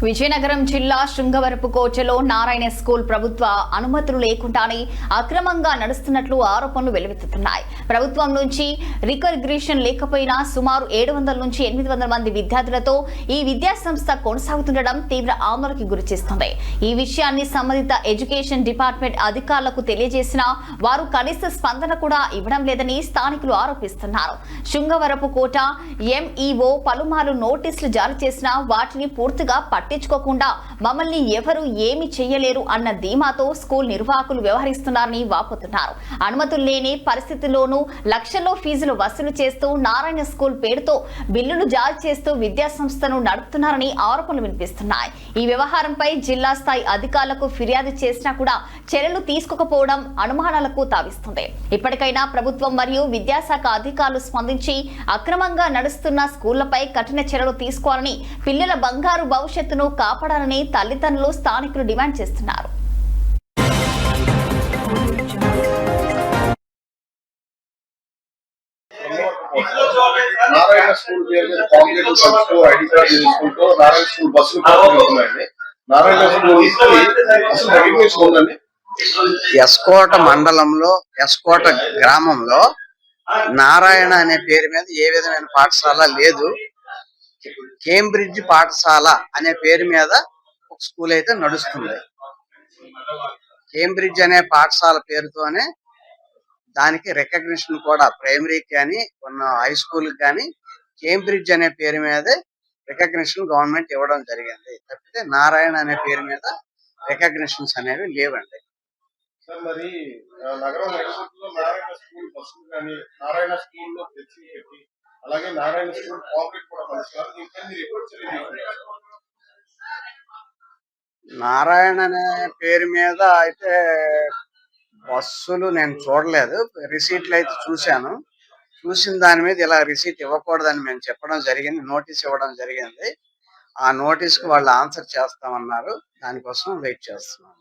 విజయనగరం జిల్లా శృంగవరపుకోటలో నారాయణ స్కూల్ ప్రభుత్వ అనుమతులు లేకుండానే అక్రమంగా నడుస్తున్నట్లు ఆరోపణలు వెలువెత్తుతున్నాయి. ప్రభుత్వం నుంచి రికగ్నిషన్ లేకపోయినా సుమారు 700 నుంచి 800 మంది విద్యార్థులతో ఈ విద్యాసంస్థ కొనసాగుతుండడం తీవ్ర ఆందోళనకి గురిచేస్తుంది. ఈ విషయాన్ని సంబంధిత ఎడ్యుకేషన్ డిపార్ట్మెంట్ అధికారులకు తెలియజేసినా వారు కనీస స్పందన కూడా ఇవ్వడం లేదని స్థానికులు ఆరోపిస్తున్నారు. శృంగవరపుకోట ఎంఈఓ పలుమార్లు నోటీసులు జారీ చేసినా వాటిని పూర్తిగా పట్టించుకోకుండా మమ్మల్ని ఎవరు ఏమి చేయలేరు అన్న ధీమాతో స్కూల్ నిర్వాహకులు వ్యవహరిస్తున్నారని వాపోతున్నారు. అనుమతులు లేని పరిస్థితుల్లోనూ లక్షల్లో ఫీజులు వసూలు చేస్తూ నారాయణ స్కూల్ పేరుతో బిల్లులు జారీ చేస్తూ విద్యాసంస్థను నడుపుతున్నారని ఆరోపణలు వినిపిస్తున్నాయి. ఈ వ్యవహారంపై జిల్లా స్థాయి అధికారులకు ఫిర్యాదు చేసినా కూడా చర్యలు తీసుకోకపోవడం అనుమానాలకు తావిస్తుంది. ఇప్పటికైనా ప్రభుత్వం మరియు విద్యాశాఖ అధికారులు స్పందించి అక్రమంగా నడుస్తున్న స్కూళ్లపై కఠిన చర్యలు తీసుకోవాలని, పిల్లల బంగారు భవిష్యత్తును కాపాడాలని తల్లిదండ్రులు, స్థానికులు డిమాండ్ చేస్తున్నారు. నారాయణ స్కూల్ పేరు మీద కాంక్రీట్ కలుస్తూ ఐడి కార్డు తీసుకుంటూ నారాయణ స్కూల్ బస్సులు పోతున్నాయండి. నారాయణ స్కూల్ అసలు రికగ్నిషన్ ఉందండి. ఎస్కోట మండలంలో ఎస్కోట గ్రామంలో నారాయణ అనే పేరు మీద ఏ విధమైన పాఠశాల లేదు. కేంబ్రిడ్జ్ పాఠశాల అనే పేరు మీద ఒక స్కూల్ అయితే నడుస్తుంది. కేంబ్రిడ్జ్ అనే పాఠశాల పేరుతోనే దానికి రికగ్నిషన్ కూడా ప్రైమరీకి కానీ కొన్ని హై స్కూల్ కానీ కేంబ్రిడ్జ్ అనే పేరు మీదే రికగ్నిషన్ గవర్నమెంట్ ఇవ్వడం జరిగింది. తప్పితే నారాయణ అనే పేరు మీద రికగ్నిషన్స్ అనేవి లేవండి. సార్ మరి నగరం నడిబొట్టులో నారాయణ స్కూల్ బస్సులు కానీ నారాయణ స్కూల్లో తెచ్చి పెట్టి అలాగే నారాయణ స్కూల్ కాంక్రీట్ కూడా పడుతున్నారు. దీనిపై మీరు ఎప్పుడు చర్యలు నారాయణ అనే పేరు మీద అయితే బస్సులు నేను చూడలేదు. రిసీట్లు అయితే చూశాను. చూసిన దాని మీద ఇలా రిసీట్ ఇవ్వకూడదని మేము చెప్పడం జరిగింది, నోటీస్ ఇవ్వడం జరిగింది. ఆ నోటీస్కి వాళ్ళు ఆన్సర్ చేస్తామన్నారు. దానికోసం వెయిట్ చేస్తున్నాం.